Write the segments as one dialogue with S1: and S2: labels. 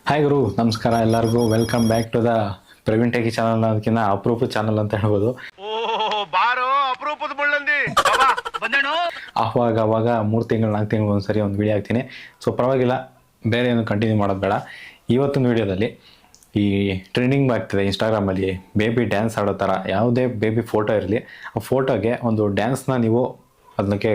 S1: Hi ಗುರು, ನಮಸ್ಕಾರ ಎಲ್ಲರಿಗೂ. Welcome back to the Praveen techie channel. ಅದಕ್ಕಿಂತ ಅಪರೂಪದ ಚಾನಲ್ ಅಂತ ಹೇಳ್ಬೋದು. ಅವಾಗ 3 ತಿಂಗಳು 4 ತಿಂಗಳು ಒಂದ್ಸರಿ ಒಂದು ವಿಡಿಯೋ ಹಾಕ್ತೀನಿ. ಸೊ ಪರವಾಗಿಲ್ಲ, ಬೇರೆ ಏನು ಕಂಟಿನ್ಯೂ ಮಾಡೋದು ಬೇಡ. ಇವತ್ತಿನ ವಿಡಿಯೋದಲ್ಲಿ ಈ ಟ್ರೆಂಡಿಂಗ್ ಆಗ್ತಿದೆ ಇನ್ಸ್ಟಾಗ್ರಾಮಲ್ಲಿ ಬೇಬಿ ಡ್ಯಾನ್ಸ್ ಆಡೋ ಥರ. ಯಾವುದೇ ಬೇಬಿ ಫೋಟೋ ಇರಲಿ, ಆ ಫೋಟೋಗೆ ಒಂದು ಡ್ಯಾನ್ಸ್ನ ನೀವು ಅದಕ್ಕೆ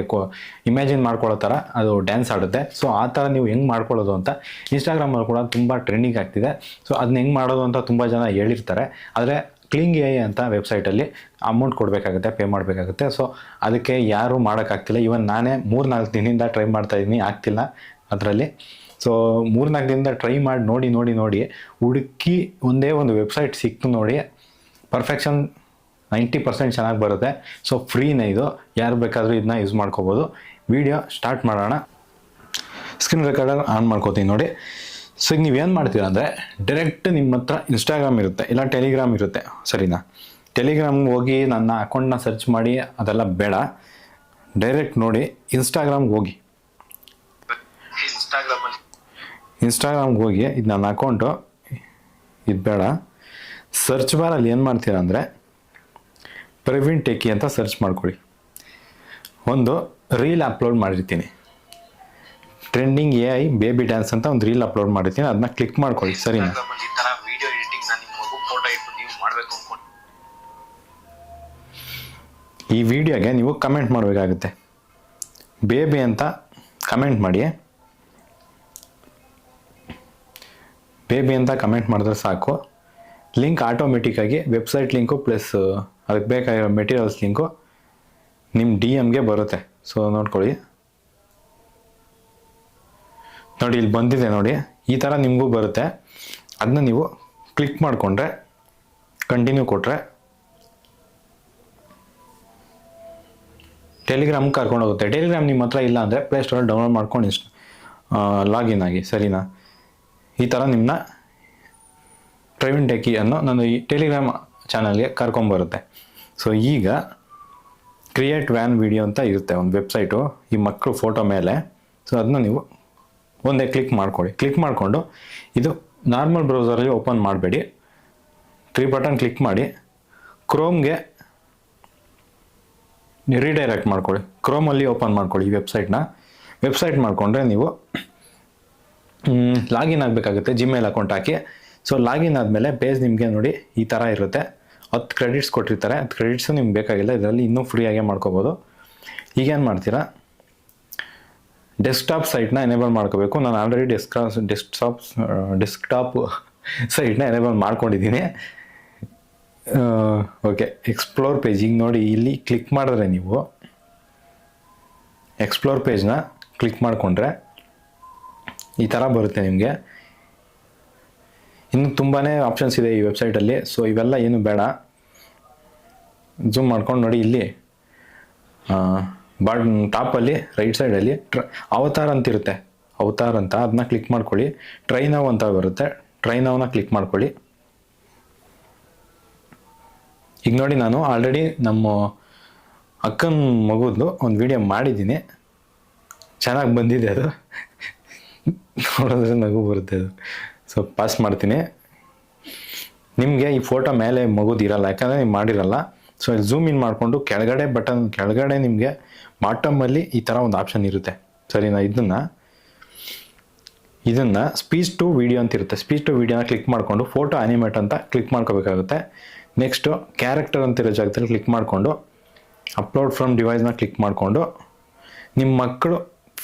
S1: ಇಮ್ಯಾಜಿನ್ ಮಾಡ್ಕೊಳ್ಳೋ ಥರ ಅದು ಡ್ಯಾನ್ಸ್ ಆಡುತ್ತೆ. ಸೊ ಆ ಥರ ನೀವು ಹೆಂಗೆ ಮಾಡ್ಕೊಳ್ಳೋದು ಅಂತ ಇನ್ಸ್ಟಾಗ್ರಾಮಲ್ಲಿ ಕೂಡ ತುಂಬ ಟ್ರೆಂಡಿಂಗ್ ಆಗ್ತಿದೆ. ಸೊ ಅದನ್ನ ಹೆಂಗೆ ಮಾಡೋದು ಅಂತ ತುಂಬ ಜನ ಹೇಳಿರ್ತಾರೆ. ಆದರೆ ಕ್ಲಿಂಗ್ ಎ ಅಂತ ವೆಬ್ಸೈಟಲ್ಲಿ ಅಮೌಂಟ್ ಕೊಡಬೇಕಾಗುತ್ತೆ, ಪೇ ಮಾಡಬೇಕಾಗುತ್ತೆ. ಸೊ ಅದಕ್ಕೆ ಯಾರೂ ಮಾಡೋಕ್ಕಾಗ್ತಿಲ್ಲ. ಇವನ್ ನಾನೇ 3-4 ದಿನದಿಂದ ಟ್ರೈ ಮಾಡ್ತಾಯಿದ್ದೀನಿ, ಆಗ್ತಿಲ್ಲ ಅದರಲ್ಲಿ. ಸೊ 3-4 ದಿನದಿಂದ ಟ್ರೈ ಮಾಡಿ ನೋಡಿ ಹುಡುಕಿ ಒಂದೇ ಒಂದು ವೆಬ್ಸೈಟ್ ಸಿಕ್ತು ನೋಡಿ. ಪರ್ಫೆಕ್ಷನ್ 90% ಚೆನ್ನಾಗಿ ಬರುತ್ತೆ. ಸೊ ಫ್ರೀನೇ ಇದು, ಯಾರು ಬೇಕಾದರೂ ಇದನ್ನ ಯೂಸ್ ಮಾಡ್ಕೋಬೋದು. ವಿಡಿಯೋ ಸ್ಟಾರ್ಟ್ ಮಾಡೋಣ. ಸ್ಕ್ರೀನ್ ರೆಕಾರ್ಡರ್ ಆನ್ ಮಾಡ್ಕೋತೀನಿ ನೋಡಿ. ಸೊ ಈಗ ನೀವೇನು ಮಾಡ್ತೀರಾ ಅಂದರೆ, ಡೈರೆಕ್ಟ್ ನಿಮ್ಮ ಹತ್ರ ಇನ್ಸ್ಟಾಗ್ರಾಮ್ ಇರುತ್ತೆ, ಇಲ್ಲ ಟೆಲಿಗ್ರಾಮ್ ಇರುತ್ತೆ, ಸರಿನಾ? ಟೆಲಿಗ್ರಾಮ್ಗೆ ಹೋಗಿ ನನ್ನ ಅಕೌಂಟ್ನ ಸರ್ಚ್ ಮಾಡಿ ಅದೆಲ್ಲ ಬೇಡ. ಡೈರೆಕ್ಟ್ ನೋಡಿ ಇನ್ಸ್ಟಾಗ್ರಾಮ್ಗೆ ಹೋಗಿ. ಇನ್ಸ್ಟಾಗ್ರಾಮ್ಗೆ ಹೋಗಿ ಇದು ನನ್ನ ಅಕೌಂಟು, ಇದು ಬೇಡ. ಸರ್ಚ್ ಬಾರಲ್ಲಿ ಏನು ಮಾಡ್ತೀರಾ ಅಂದರೆ, ಪ್ರವೀಣ್ ಟೆಕಿ ಅಂತ ಸರ್ಚ್ ಮಾಡ್ಕೊಳ್ಳಿ. ಒಂದು ರೀಲ್ ಅಪ್ಲೋಡ್ ಮಾಡಿರ್ತೀನಿ, ಟ್ರೆಂಡಿಂಗ್ AI ಬೇಬಿ ಡ್ಯಾನ್ಸ್ ಅಂತ ಒಂದು ರೀಲ್ ಅಪ್ಲೋಡ್ ಮಾಡಿರ್ತೀನಿ. ಅದನ್ನ ಕ್ಲಿಕ್ ಮಾಡ್ಕೊಳ್ಳಿ, ಸರಿನಾ? ಈ ವಿಡಿಯೋಗೆ ನೀವು ಕಮೆಂಟ್ ಮಾಡಬೇಕಾಗುತ್ತೆ. ಬೇಬಿ ಅಂತ ಕಮೆಂಟ್ ಮಾಡಿ. ಬೇಬಿ ಅಂತ ಕಮೆಂಟ್ ಮಾಡಿದ್ರೆ ಸಾಕು. ಲಿಂಕ್ ಆಟೋಮೆಟಿಕ್ಕಾಗಿ ವೆಬ್ಸೈಟ್ ಲಿಂಕು ಪ್ಲಸ್ ಅದಕ್ಕೆ ಬೇಕಾಗಿರೋ ಮೆಟೀರಿಯಲ್ಸ್ ಲಿಂಕು ನಿಮ್ಮ DMಗೆ ಬರುತ್ತೆ. ಸೊ ನೋಡ್ಕೊಳ್ಳಿ, ನೋಡಿ ಇಲ್ಲಿ ಬಂದಿದೆ ನೋಡಿ. ಈ ಥರ ನಿಮಗೂ ಬರುತ್ತೆ. ಅದನ್ನ ನೀವು ಕ್ಲಿಕ್ ಮಾಡಿಕೊಂಡ್ರೆ, ಕಂಟಿನ್ಯೂ ಕೊಟ್ಟರೆ ಟೆಲಿಗ್ರಾಮ್ಗೆ ಕರ್ಕೊಂಡು ಹೋಗುತ್ತೆ. ಟೆಲಿಗ್ರಾಮ್ ನಿಮ್ಮ ಹತ್ರ ಇಲ್ಲ ಅಂದರೆ ಪ್ಲೇಸ್ಟೋರಲ್ಲಿ ಡೌನ್ಲೋಡ್ ಮಾಡ್ಕೊಂಡು ಲಾಗಿನ್ ಆಗಿ, ಸರಿನಾ? ಈ ಥರ ನಿಮ್ಮನ್ನ ಪ್ರವೀಣ್ ಟೆಕಿ ಅನ್ನೋ ನಾನು ಈ ಟೆಲಿಗ್ರಾಮ್ ಚಾನಲ್ಗೆ ಕರ್ಕೊಂಬರುತ್ತೆ. ಸೊ ಈಗ ಕ್ರಿಯೇಟ್ ವ್ಯಾನ್ ವಿಡಿಯೋ ಅಂತ ಇರುತ್ತೆ ಒಂದು ವೆಬ್ಸೈಟು, ಈ ಮಕ್ಕಳು ಫೋಟೋ ಮೇಲೆ. ಸೊ ಅದನ್ನ ನೀವು ಒಂದೇ ಕ್ಲಿಕ್ ಮಾಡ್ಕೊಳ್ಳಿ. ಕ್ಲಿಕ್ ಮಾಡಿಕೊಂಡು ಇದು ನಾರ್ಮಲ್ ಬ್ರೌಸರಲ್ಲಿ ಓಪನ್ ಮಾಡಬೇಡಿ, 3 ಬಟನ್ ಕ್ಲಿಕ್ ಮಾಡಿ ಕ್ರೋಮ್ಗೆ ರೀಡೈರೆಕ್ಟ್ ಮಾಡ್ಕೊಳ್ಳಿ. ಕ್ರೋಮಲ್ಲಿ ಓಪನ್ ಮಾಡ್ಕೊಳ್ಳಿ ಈ ವೆಬ್ಸೈಟ್ ಮಾಡಿಕೊಂಡ್ರೆ ನೀವು ಲಾಗಿನ್ ಆಗಬೇಕಾಗುತ್ತೆ, ಜಿಮೇಲ್ ಅಕೌಂಟ್ ಹಾಕಿ. ಸೊ ಲಾಗಿನ್ ಆದಮೇಲೆ ಪೇಜ್ ನಿಮಗೆ ನೋಡಿ ಈ ಥರ ಇರುತ್ತೆ. 10 ಕ್ರೆಡಿಟ್ಸ್ ಕೊಟ್ಟಿರ್ತಾರೆ. 10 ಕ್ರೆಡಿಟ್ಸು ನಿಮ್ಗೆ ಬೇಕಾಗಿಲ್ಲ, ಇದರಲ್ಲಿ ಇನ್ನೂ ಫ್ರೀಯಾಗೇ ಮಾಡ್ಕೋಬೋದು. ಈಗೇನು ಮಾಡ್ತೀರಾ, ಡೆಸ್ಕ್ಟಾಪ್ ಸೈಟ್ನ ಎನೇಬಲ್ ಮಾಡ್ಕೋಬೇಕು. ನಾನು ಆಲ್ರೆಡಿ ಡೆಸ್ಕ್ಟಾಪ್ ಸೈಟ್ನ ಎನೇಬಲ್ ಮಾಡ್ಕೊಂಡಿದ್ದೀನಿ. Okay, explore page. ಈಗ ನೋಡಿ ಇಲ್ಲಿ ಕ್ಲಿಕ್ ಮಾಡಿದ್ರೆ ನೀವು ಎಕ್ಸ್ಪ್ಲೋರ್ ಪೇಜ್ನ ಕ್ಲಿಕ್ ಮಾಡಿಕೊಂಡ್ರೆ ಈ ಥರ ಬರುತ್ತೆ ನಿಮಗೆ. ಇನ್ನು ತುಂಬಾ ಆಪ್ಷನ್ಸ್ ಇದೆ ಈ ವೆಬ್ಸೈಟಲ್ಲಿ. ಸೊ ಇವೆಲ್ಲ ಏನು ಬೇಡ, ಝೂಮ್ ಮಾಡ್ಕೊಂಡು ನೋಡಿ. ಇಲ್ಲಿ ಟಾಪಲ್ಲಿ ರೈಟ್ ಸೈಡಲ್ಲಿ ಅವತಾರ್ ಅಂತಿರುತ್ತೆ, ಅವತಾರ್ ಅಂತ, ಅದನ್ನ ಕ್ಲಿಕ್ ಮಾಡ್ಕೊಳ್ಳಿ. ಟ್ರೈ ನೌ ಅಂತ ಬರುತ್ತೆ, ಟ್ರೈ ನೌನ ಕ್ಲಿಕ್ ಮಾಡ್ಕೊಳ್ಳಿ. ಈಗ ನೋಡಿ, ನಾನು ಆಲ್ರೆಡಿ ನಮ್ಮ ಅಕ್ಕನ ಮಗುದು ಒಂದು ವಿಡಿಯೋ ಮಾಡಿದ್ದೀನಿ, ಚೆನ್ನಾಗಿ ಬಂದಿದೆ. ಅದು ನೋಡಿದ್ರೆ ನಗು ಬರುತ್ತೆ ಅದು. ಸೊ ಪಾಸ್ ಮಾಡ್ತೀನಿ. ನಿಮಗೆ ಈ ಫೋಟೋ ಮೇಲೆ ಮಗುದು ಇರಲ್ಲ, ಯಾಕಂದರೆ ನೀವು ಮಾಡಿರಲ್ಲ. ಸೊ ಇಲ್ಲಿ ಝೂಮ್ ಇನ್ ಮಾಡಿಕೊಂಡು ಕೆಳಗಡೆ ನಿಮಗೆ ಬಾಟಮಲ್ಲಿ ಈ ಥರ ಒಂದು ಆಪ್ಷನ್ ಇರುತ್ತೆ, ಸರಿನಾ? ಇದನ್ನು ಸ್ಪೀಚ್ ಟು ವಿಡಿಯೋ ಅಂತ ಇರುತ್ತೆ. ಸ್ಪೀಚ್ ಟು ವಿಡಿಯೋನ ಕ್ಲಿಕ್ ಮಾಡಿಕೊಂಡು ಫೋಟೋ ಆ್ಯನಿಮೇಟ್ ಅಂತ ಕ್ಲಿಕ್ ಮಾಡ್ಕೋಬೇಕಾಗುತ್ತೆ. ನೆಕ್ಸ್ಟು ಕ್ಯಾರೆಕ್ಟರ್ ಅಂತಿರೋ ಜಾಗದಲ್ಲಿ ಕ್ಲಿಕ್ ಮಾಡಿಕೊಂಡು ಅಪ್ಲೋಡ್ ಫ್ರಮ್ ಡಿವೈಸ್ನ ಕ್ಲಿಕ್ ಮಾಡಿಕೊಂಡು ನಿಮ್ಮ ಮಕ್ಕಳು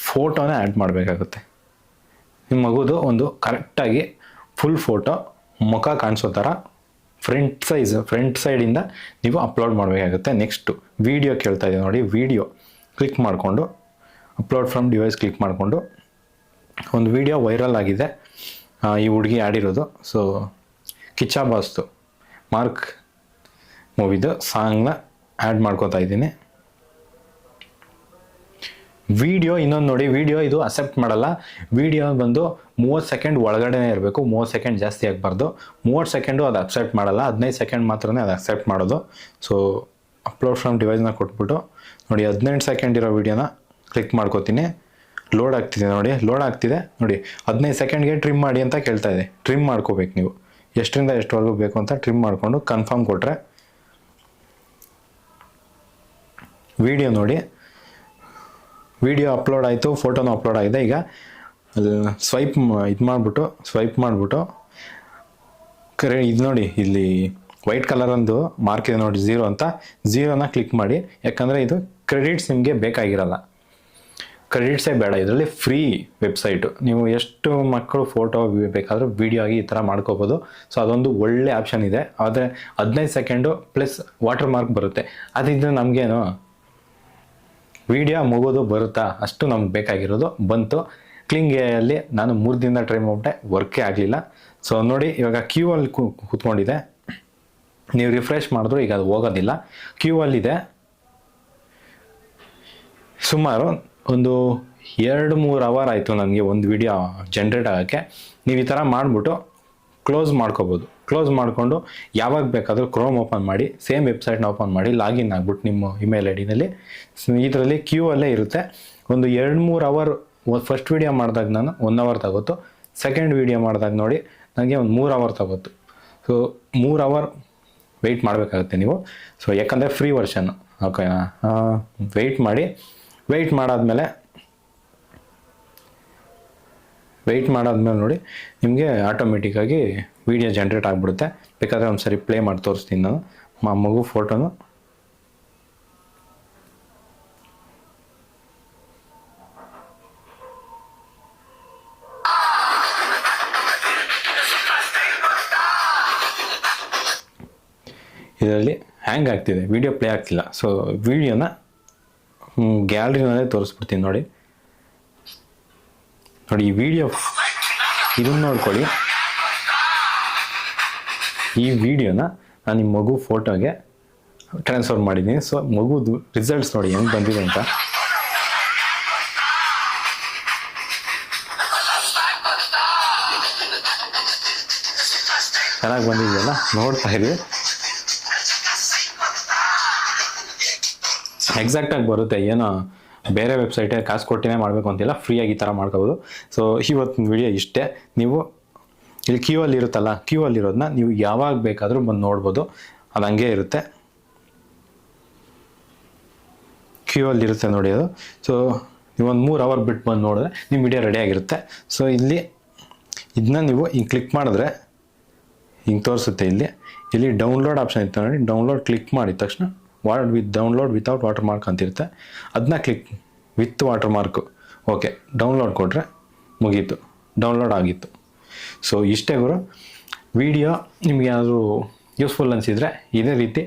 S1: ಫೋಟೋನ ಆ್ಯಡ್ ಮಾಡಬೇಕಾಗುತ್ತೆ. ನಿಮ್ಮ ಮಗುದು ಒಂದು ಕರೆಕ್ಟಾಗಿ ಫುಲ್ ಫೋಟೋ, ಮುಖ ಕಾಣಿಸೋ ಥರ ಫ್ರಂಟ್ ಸೈಡಿಂದ ನೀವು ಅಪ್ಲೋಡ್ ಮಾಡಬೇಕಾಗುತ್ತೆ. ನೆಕ್ಸ್ಟು ವಿಡಿಯೋ ಕೇಳ್ತಾ ಇದೆ ನೋಡಿ, ವಿಡಿಯೋ ಕ್ಲಿಕ್ ಮಾಡಿಕೊಂಡು ಅಪ್ಲೋಡ್ ಫ್ರಮ್ ಡಿವೈಸ್ ಕ್ಲಿಕ್ ಮಾಡಿಕೊಂಡು ಒಂದು ವಿಡಿಯೋ ವೈರಲ್ ಆಗಿದೆ, ಈ ಹುಡುಗಿ ಆಡಿರೋದು. ಸೊ ಕಿಚ್ಚ ಬಾಸ್ತು ಮಾರ್ಕ್ ಮೂವಿದು ಸಾಂಗ್ನ ಆ್ಯಡ್ ಮಾಡ್ಕೋತಾ ಇದ್ದೀನಿ. ವಿಡಿಯೋ ಇನ್ನೊಂದು ನೋಡಿ, ವಿಡಿಯೋ ಇದು ಅಕ್ಸೆಪ್ಟ್ ಮಾಡಲ್ಲ. ವಿಡಿಯೋ ಬಂದು 30 ಸೆಕೆಂಡ್ ಒಳಗಡೆ ಇರಬೇಕು, 30 ಸೆಕೆಂಡ್ ಜಾಸ್ತಿ ಆಗಬಾರ್ದು. 30 ಸೆಕೆಂಡು ಅದು ಅಕ್ಸೆಪ್ಟ್ ಮಾಡಲ್ಲ, 15 ಸೆಕೆಂಡ್ ಮಾತ್ರನೇ ಅದು ಅಕ್ಸೆಪ್ಟ್ ಮಾಡೋದು. ಸೊ ಅಪ್ಲೋಡ್ ಫ್ರಮ್ ಡಿವೈಸ್ನ ಕೊಟ್ಬಿಟ್ಟು ನೋಡಿ, 18 ಸೆಕೆಂಡ್ ಇರೋ ವಿಡಿಯೋನ ಕ್ಲಿಕ್ ಮಾಡ್ಕೋತೀನಿ. ಲೋಡ್ ಆಗ್ತಿದೆ ನೋಡಿ, ಲೋಡ್ ಆಗ್ತಿದೆ ನೋಡಿ. 15 ಸೆಕೆಂಡ್ಗೆ ಟ್ರಿಮ್ ಮಾಡಿ ಅಂತ ಕೇಳ್ತಾ ಇದೆ. ಟ್ರಿಮ್ ಮಾಡ್ಕೋಬೇಕು ನೀವು, ಎಷ್ಟರಿಂದ ಎಷ್ಟವರೆಗೂ ಬೇಕು ಅಂತ ಟ್ರಿಮ್ ಮಾಡಿಕೊಂಡು ಕನ್ಫರ್ಮ್ ಕೊಟ್ಟರೆ ವಿಡಿಯೋ ನೋಡಿ. ವಿಡಿಯೋ ಅಪ್ಲೋಡ್ ಆಯಿತು, ಫೋಟೋನು ಅಪ್ಲೋಡ್ ಆಗಿದೆ. ಈಗ ಸ್ವೈಪ್ ಮಾಡಿಬಿಟ್ಟು ಇದು ನೋಡಿ, ಇಲ್ಲಿ ವೈಟ್ ಕಲರ್ ಒಂದು ಮಾರ್ಕ್ ಇದೆ ನೋಡಿ, 0 ಅಂತ. 0ನ ಕ್ಲಿಕ್ ಮಾಡಿ, ಯಾಕಂದರೆ ಇದು ಕ್ರೆಡಿಟ್ಸ್ ನಿಮಗೆ ಬೇಕಾಗಿರಲ್ಲ, ಕ್ರೆಡಿಟ್ಸೇ ಬೇಡ. ಇದರಲ್ಲಿ ಫ್ರೀ ವೆಬ್ಸೈಟು. ನೀವು ಎಷ್ಟು ಮಕ್ಕಳು ಫೋಟೋ ಬೇಕಾದರೂ ವಿಡಿಯೋ ಆಗಿ ಈ ಥರ ಮಾಡ್ಕೋಬೋದು. ಸೊ ಅದೊಂದು ಒಳ್ಳೆ ಆಪ್ಷನ್ ಇದೆ. ಆದರೆ 15 ಸೆಕೆಂಡು ಪ್ಲಸ್ ವಾಟರ್ ಮಾರ್ಕ್ ಬರುತ್ತೆ. ಅದಿದ್ರೆ ನಮಗೇನು ವಿಡಿಯೋ ಮುಗೋದು ಬರುತ್ತಾ, ಅಷ್ಟು ನಮ್ಗೆ ಬೇಕಾಗಿರೋದು ಬಂತು. ಕ್ಲಿಂಗಲ್ಲಿ ನಾನು 3 ದಿನ ಟ್ರೈ ಮಾಡಿಬಿಟ್ಟೆ, ವರ್ಕೇ ಆಗಲಿಲ್ಲ. ಸೊ ನೋಡಿ, ಇವಾಗ ಕ್ಯೂ ಅಲ್ಲಿ ಕೂತ್ಕೊಂಡಿದೆ. ನೀವು ರಿಫ್ರೆಶ್ ಮಾಡಿದ್ರು ಈಗ ಅದು ಹೋಗೋದಿಲ್ಲ. ಕ್ಯೂ ಅಲ್ಲಿದೆ. ಸುಮಾರು ಒಂದು 2-3 ಅವರ್ ಆಯಿತು ನನಗೆ ಒಂದು ವಿಡಿಯೋ ಜನ್ರೇಟ್ ಆಗೋಕ್ಕೆ. ನೀವು ಈ ಥರ ಮಾಡಿಬಿಟ್ಟು ಕ್ಲೋಸ್ ಮಾಡ್ಕೋಬೋದು. ಕ್ಲೋಸ್ ಮಾಡಿಕೊಂಡು ಯಾವಾಗ ಬೇಕಾದರೂ ಕ್ರೋಮ್ ಓಪನ್ ಮಾಡಿ, ಸೇಮ್ ವೆಬ್ಸೈಟ್ನ ಓಪನ್ ಮಾಡಿ, ಲಾಗಿನ್ ಆಗಿಬಿಟ್ಟು ನಿಮ್ಮ ಇಮೇಲ್ ಐ ಡಿನಲ್ಲಿ ಇದರಲ್ಲಿ ಕ್ಯೂ ಅಲ್ಲೇ ಇರುತ್ತೆ. ಒಂದು 2-3 ಅವರ್. ಫಸ್ಟ್ ವೀಡಿಯೋ ಮಾಡಿದಾಗ ನಾನು 1 ಅವರ್ ತಗೋತು. ಸೆಕೆಂಡ್ ವೀಡಿಯೋ ಮಾಡಿದಾಗ ನೋಡಿ ನನಗೆ ಒಂದು 3 ಅವರ್ ತಗೋತು. ಸೊ 3 ಅವರ್ ವೆಯ್ಟ್ ಮಾಡಬೇಕಾಗುತ್ತೆ ನೀವು. ಸೊ ಯಾಕಂದರೆ ಫ್ರೀ ವರ್ಷನ್ನು, ಓಕೆನಾ. ವೆಯ್ಟ್ ಮಾಡಿ. ವೆಯ್ಟ್ ಮಾಡಾದ್ಮೇಲೆ ನೋಡಿ ನಿಮಗೆ ಆಟೋಮೆಟಿಕ್ಕಾಗಿ ವಿಡಿಯೋ ಜನ್ರೇಟ್ ಆಗಿಬಿಡುತ್ತೆ. ಬೇಕಾದರೆ ಒಂದು ಸರಿ ಪ್ಲೇ ಮಾಡಿ ತೋರಿಸ್ತೀನಿ ನಾನು ಮಗು ಫೋಟೋನು. ಇದರಲ್ಲಿ ಹ್ಯಾಂಗ್ ಆಗ್ತಿದೆ, ವಿಡಿಯೋ ಪ್ಲೇ ಆಗ್ತಿಲ್ಲ. ಸೊ ವಿಡಿಯೋನ ಗ್ಯಾಲರಿನಲ್ಲೇ ತೋರಿಸ್ಬಿಡ್ತೀನಿ ನೋಡಿ. ಈ ವಿಡಿಯೋ ಇದನ್ನು ನೋಡ್ಕೊಳ್ಳಿ. ಈ ವಿಡಿಯೋನ ನಾನು ನಿಮ್ಮ ಮಗು ಫೋಟೋಗೆ ಟ್ರಾನ್ಸ್ಫರ್ ಮಾಡಿದ್ದೀನಿ. ಸೊ ಮಗುದು ರಿಸಲ್ಟ್ಸ್ ನೋಡಿ ಹೆಂಗೆ ಬಂದಿದೆ ಅಂತ. ಚೆನ್ನಾಗಿ ಬಂದಿದೆಯಲ್ಲ, ನೋಡ್ತಾ ಇದ್ದೀವಿ. ಎಕ್ಸಾಕ್ಟಾಗಿ ಬರುತ್ತೆ, ಏನೋ ಬೇರೆ ವೆಬ್ಸೈಟೇ ಕಾಸು ಕೊಟ್ಟಿನೇ ಮಾಡಬೇಕು ಅಂತಿಲ್ಲ, ಫ್ರೀಯಾಗಿ ಈ ಥರ ಮಾಡ್ಕೋಬೋದು. ಸೊ ಇವತ್ತಿನ ವಿಡಿಯೋ ಇಷ್ಟೇ. ನೀವು ಇಲ್ಲಿ ಕ್ಯೂ ಅಲ್ಲಿ ಇರುತ್ತಲ್ಲ, ಕ್ಯೂ ಅಲ್ಲಿರೋದನ್ನ ನೀವು ಯಾವಾಗ ಬೇಕಾದರೂ ಬಂದು ನೋಡ್ಬೋದು. ಅದು ಹಂಗೆ ಇರುತ್ತೆ, ಕ್ಯೂ ಅಲ್ಲಿರುತ್ತೆ ನೋಡಿ ಅದು. ಸೊ ನೀವೊಂದು 3 ಅವರ್ ಬಿಟ್ಟು ಬಂದು ನೋಡಿದ್ರೆ ನಿಮ್ಮ ವಿಡಿಯೋ ರೆಡಿಯಾಗಿರುತ್ತೆ. ಸೊ ಇಲ್ಲಿ ಇದನ್ನ ನೀವು ಹಿಂಗೆ ಕ್ಲಿಕ್ ಮಾಡಿದ್ರೆ ಹಿಂಗೆ ತೋರಿಸುತ್ತೆ. ಇಲ್ಲಿ ಡೌನ್ಲೋಡ್ ಆಪ್ಷನ್ ಇತ್ತು ನೋಡಿ, ಡೌನ್ಲೋಡ್ ಕ್ಲಿಕ್ ಮಾಡಿದ ತಕ್ಷಣ ಡೌನ್ಲೋಡ್ ವಿತೌಟ್ ವಾಟರ್ ಮಾರ್ಕ್ ಅಂತಿರುತ್ತೆ. ಅದನ್ನ click with water mark, okay download ಕೊಟ್ಟರೆ ಮುಗೀತು, ಡೌನ್ಲೋಡ್ ಆಗಿತ್ತು. ಸೊ ಇಷ್ಟೇ ಗುರು. ವಿಡಿಯೋ ನಿಮ್ಗೆ ಏನಾದರೂ ಯೂಸ್ಫುಲ್ ಅನಿಸಿದರೆ ಇದೇ ರೀತಿ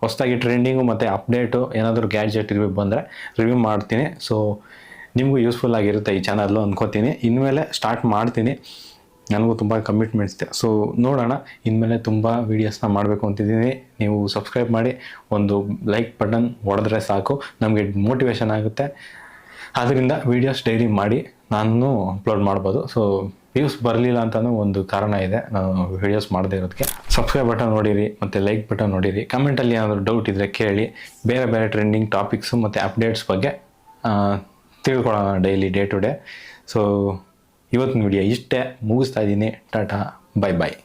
S1: ಹೊಸದಾಗಿ ಟ್ರೆಂಡಿಂಗು ಮತ್ತು ಅಪ್ಡೇಟು ಏನಾದರೂ ಗ್ಯಾಡ್ಜೆಟ್ ರಿವ್ಯೂ ಬಂದರೆ ರಿವ್ಯೂ ಮಾಡ್ತೀನಿ. ಸೊ ನಿಮಗೂ ಯೂಸ್ಫುಲ್ ಆಗಿರುತ್ತೆ ಈ ಚಾನಲ್ಲು ಅಂದ್ಕೋತೀನಿ. ಇನ್ಮೇಲೆ ಸ್ಟಾರ್ಟ್ ಮಾಡ್ತೀನಿ, ನನಗೂ ತುಂಬ ಕಮಿಟ್ಮೆಂಟ್ಸ್ ಇದೆ. ಸೊ ನೋಡೋಣ, ಇನ್ಮೇಲೆ ತುಂಬ ವೀಡಿಯೋಸ್ನ ಮಾಡಬೇಕು ಅಂತಿದ್ದೀನಿ. ನೀವು ಸಬ್ಸ್ಕ್ರೈಬ್ ಮಾಡಿ, ಒಂದು ಲೈಕ್ ಬಟನ್ ಹೊಡೆದ್ರೆ ಸಾಕು, ನಮಗೆ ಮೋಟಿವೇಶನ್ ಆಗುತ್ತೆ. ಆದ್ದರಿಂದ ವೀಡಿಯೋಸ್ ಡೈಲಿ ಮಾಡಿ ನಾನು ಅಪ್ಲೋಡ್ ಮಾಡ್ಬೋದು. ಸೊ ವ್ಯೂಸ್ ಬರಲಿಲ್ಲ ಅಂತಲೂ ಒಂದು ಕಾರಣ ಇದೆ ನಾನು ವೀಡಿಯೋಸ್ ಮಾಡದೇ ಇರೋದಕ್ಕೆ. ಸಬ್ಸ್ಕ್ರೈಬ್ ಬಟನ್ ನೋಡಿರಿ ಮತ್ತು ಲೈಕ್ ಬಟನ್ ನೋಡಿರಿ. ಕಮೆಂಟಲ್ಲಿ ಏನಾದರೂ ಡೌಟ್ ಇದ್ದರೆ ಕೇಳಿ. ಬೇರೆ ಬೇರೆ ಟ್ರೆಂಡಿಂಗ್ ಟಾಪಿಕ್ಸು ಮತ್ತು ಅಪ್ಡೇಟ್ಸ್ ಬಗ್ಗೆ ತಿಳ್ಕೊಳ್ಳೋಣ daily, day to day. So ಇವತ್ತಿನ ವಿಡಿಯೋ ಇಷ್ಟೇ, ಮುಗಿಸ್ತಾ ಇದ್ದೀನಿ. ಟಾಟಾ, ಬೈ ಬಾಯ್.